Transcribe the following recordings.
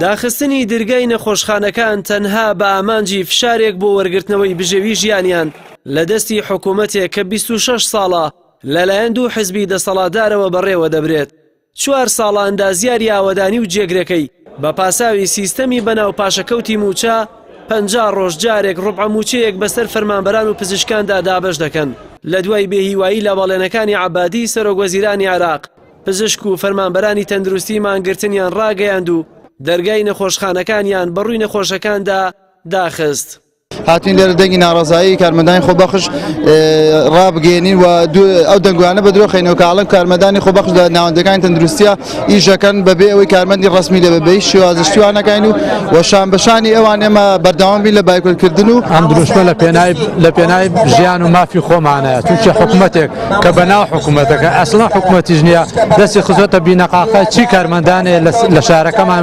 داخستنی دەرگای نەخۆشخانەکان تەنها بە ئامانجی فشارێک بۆ وەرگرتنەوەی بژێوی ژیانیان لە دەستی حکوومەتێک کە 26 ساڵە لەلایەن دوو حزبی دەسەڵاتدارەوە بەڕێوە دەبرێت. 4 ساڵە ئەندازیاری ئاوەدانی و جێگرەکەی بە پاساوی سیستەمی بەناو پاشەکەوتی موچە 50 ڕۆژ جارێک ڕوبع موچەیەک بەسەر فەرمانبەران و پزیشکاندا دابەش دەکەن. لە دوای بێهیوایی لە باڵێنەکانی عەبادی سەرۆکوەزیرانی عێراق پزیشک و فەرمانبەرانی تەندروستی مانگرتنیان ڕاگەیاند و دەرگای نەخۆشخانەکانیان بەڕووی نەخۆشەکاندا داخست. هاتین لێرە دەنگی ناڕازایی کارمەندانی خۆبەخش ڕابگەێنین و ئەو دەنگوانە بە درۆخینەوە کاڵم کارمەندانی خۆبەخش لە ناوەندەکانی تەندروستیە ئیشەکەن بەبێ ئەوەی کارمەندی ڕسمی لە بەبێی شێوازشتیوانەکەین و شانبەشانی ئەوان ئێمە بەردەوام بین لە بایکردن و ئەم دروستمە لە پێناوی ژیان و مافی خۆمانەیە چونکە حکوومەتێک کە بەناو حکوومەتەکە ئەسڵا حکوومەتیش نییە دەستی خزۆتە بینەقاقە چی کارمەندانێ لە شارەکەمان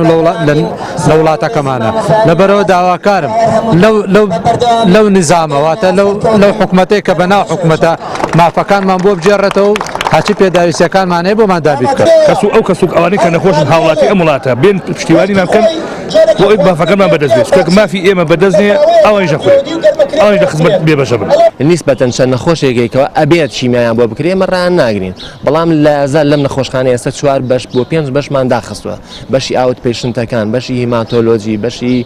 لە وڵاتەکەمانە لەبەرەوە داواکارم لەو نظامەواتە لەو حکوومەتەی کە بەناو حکوومەتە مافەکانمان بۆ بجێڕێتەوە هاچی پێداویستەکانمانەیە بۆمان دابیت بکەن. ئەو کەسوک ئەوانەی کە نەخۆشن هاوڵاتی ئەم وڵاتە بێن پشتیوانیمان بکەن بۆ ئەوی مافەکانمان بەدەست بێت مافی ئێمە بەدەست نییە ئەوانیش دەخورێت ئەوانیش لە خزمەت بێبەشە بن. نیسبەتەن چەند نەخۆشێکێکەوە ئەبێت شیمیایان بۆ بکرێ ئێمە ڕان ناگرین بەڵام لەم نەخۆشخانە ئێستا 4 بەش بۆ 5 بەشمان داخستووە بەشی ئاوت پێشنتەکان بەشی هیماتۆلۆجی بەشی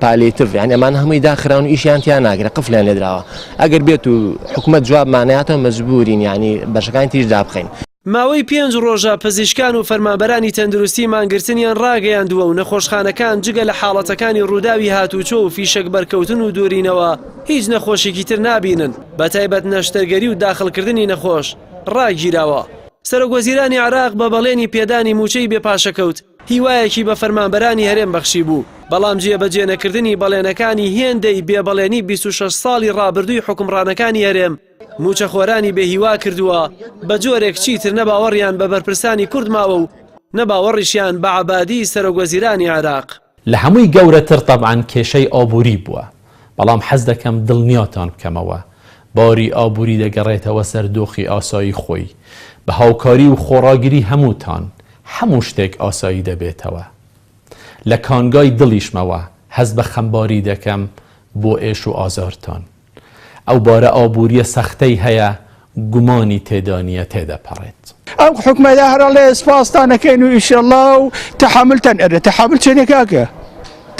پالیتیڤ یعنی ئەمان هەمووی داخراون و ئیشیان تیان ناگرێت قفلیان لێدراوە ئەگەر بێت و حکوومەت جوابمانەیەتەوە مەجبورین یعنی بەشەکانی تیش دابخەین. ماوەی 5 ڕۆژە پزیشکان و فەرمانبەرانی تەندروستی مانگرتنیان ڕاگەیاندووە و نەخۆشخانەکان جگە لە حاڵەتەکانی ڕووداوی هاتوچۆ و فیشەک بەرکەوتن و دوورینەوە هیچ نەخۆشێکی تر نابینن بەتایبەت نەشتەرگەری و داخڵکردنی نەخۆش ڕاگیراوە. سەرۆکوەزیرانی عێراق بە بەڵێنی پێدانی موچەی بێپاشەکەوت هیوایەکی بە فەرمانبەرانی هەرێم بەخشی بوو بەڵام جێبەجێ نەکردنی بەڵێنەکانی هێندەی بێبەڵێنی 26 ساڵی ڕابردووی حکومڕانەکانی هەرێم موچەخۆرانی بێهیوا کردووە بە جۆرێک چیتر نەباوەڕیان بە بەرپرسانی کورد ماوە و نەباوەڕیشیان بە عەبادی سەرۆکوەزیرانی عێراق. لە هەمووی گەورەتر تەبعاً کێشەی ئابووری بووە بەڵام حەز دەکەم دڵنیاتان بکەمەوە باری ئابووری دەگەڕێتەوە سەر دۆخی ئاسایی خۆی بە هاوکاری و خۆڕاگیری هەمووتان هەموو شتێک ئاسایی دەبێتەوە. لە کانگای دڵیشمەوە هەز بە خەمباری دەکەم بۆ ئێش و ئازارتان. ئەو بارە ئابووریە سەختەی هەیە گومانی تێدانیە تێدەپەڕێت. ئەم حکومەتە هەرە لێ سپاسدانەکەین و ئینشەڵڵا و تەحاملتان ئەرێ تەحامل چێنێ کاکە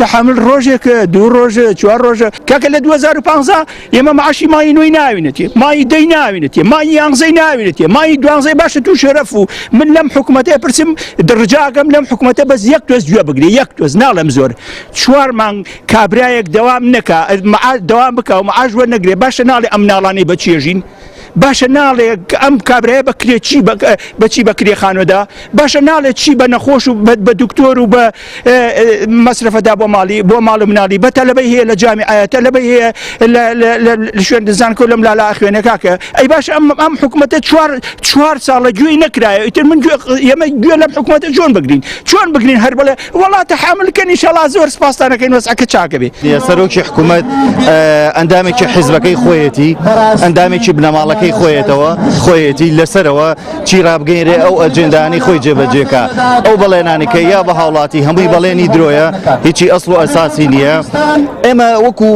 تەحامل ڕۆژێکە 2 ڕۆژە 4 ڕۆژە کاکە لە 2015 ئێمە معاشی مای نوێی ناوینێتێ مای دەی ناوینێتێ مای یانزەی ناوینێتێ مای دوانزەی باشە تو شەرەف و من لەم حکومەتە پرسم دڕجاگەم لەم حکومەتە بەس 1 تۆز گوێ بگرێ 1 تۆز ناڵم زۆر 4 مانگ کابرایەک دەوام نەکا دەوام بکە و معاش وەرنەگرێ باشە ناڵێ ئەم ناڵانەی بەچێژین باشە ناڵێ ئەم کابرایە بەکرێ چی بەچی بەکرێ خانۆدا باشە ناڵێت چی بە نەخۆش و بە دکتۆر و بە مەسرفەدا بۆ ماڵ مناڵی بە تەلەبەی هەیە لە جامیعەیە تەلەبەی هەیە لە شوێن دزانکۆ لەم لالا خوێنە کاکە ئەی باش ئەم حکومەتە 4 ساڵە گوێی نەکرایە ئیتر من ئێمە گوێ لەم حکومەتە چۆن بگرین چۆن بگرین هەر بڵێ وەڵا تەحاملکەن ئینشەڵڵا زۆر سپاسدانەکەین وەسعەکە چاکە بێ. سەرۆکی حکومەت ئەندامێکی حیزبەکەی خۆیەتی ئەندامێکی بنەماڵەکەی خۆیەتی لەسەرەوە چی ڕابگەیرێ ئەو ئەجێندانی خۆی جێبەجێکە ئەو بەڵێنانی کە یا بە هاوڵاتی هەمووی بەڵێنی درۆیە هیچی ئەسڵ و ئەساسی نییە. ئێمە وەکو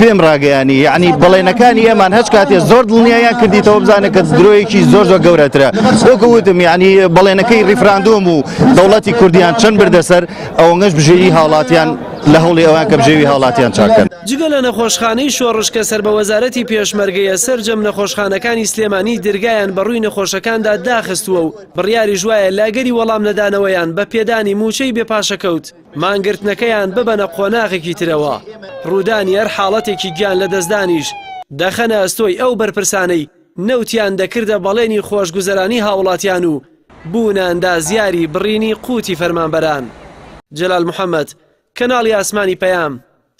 پێم ڕاگەیانی یعنی بەڵێنەکانی ئێمان هەچ کاتێ زۆر دڵنیایان کردیتەوە بزانێت کە درۆیەکی زۆر گەورەترە وەکو وتم یعنی بەڵێنەکەی ریفراندۆم و دەوڵەتی کوردیان چەند بردەسەر ئەوەنگەش بژێری هاوڵاتیان لە هەوڵی ئەوان کە بژێوی هاوڵاتیان چاکەن. جگە لە نەخۆشخانەی شۆڕش کە سەر بە وەزارەتی پێشمەرگەیە سەرجەم نەخۆشخانەکانی سلێمانی دەرگایان بەڕووی نەخۆشەکاندا داخستووە و بڕیاری ژوایە لاگەری وەڵام نەدانەوەیان بە پێدانی موچەی بێپاشەکەوت مانگرتنەکەیان ببەنە قۆناغێکی ترەوە ڕوودانی هەر حاڵەتێکی گیان لە دەستدانیش دەخەنە ئەستۆی ئەو بەرپرسانەی نەوتیان دەکردە بەڵێنی خۆشگوزەرانی هاوڵاتیان و بووناندا زیاری بڕینی قوتی فەرمانبەران. جەلال محەممەد، کەناڵی ئاسمانی پەیام،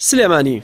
سلێمانی.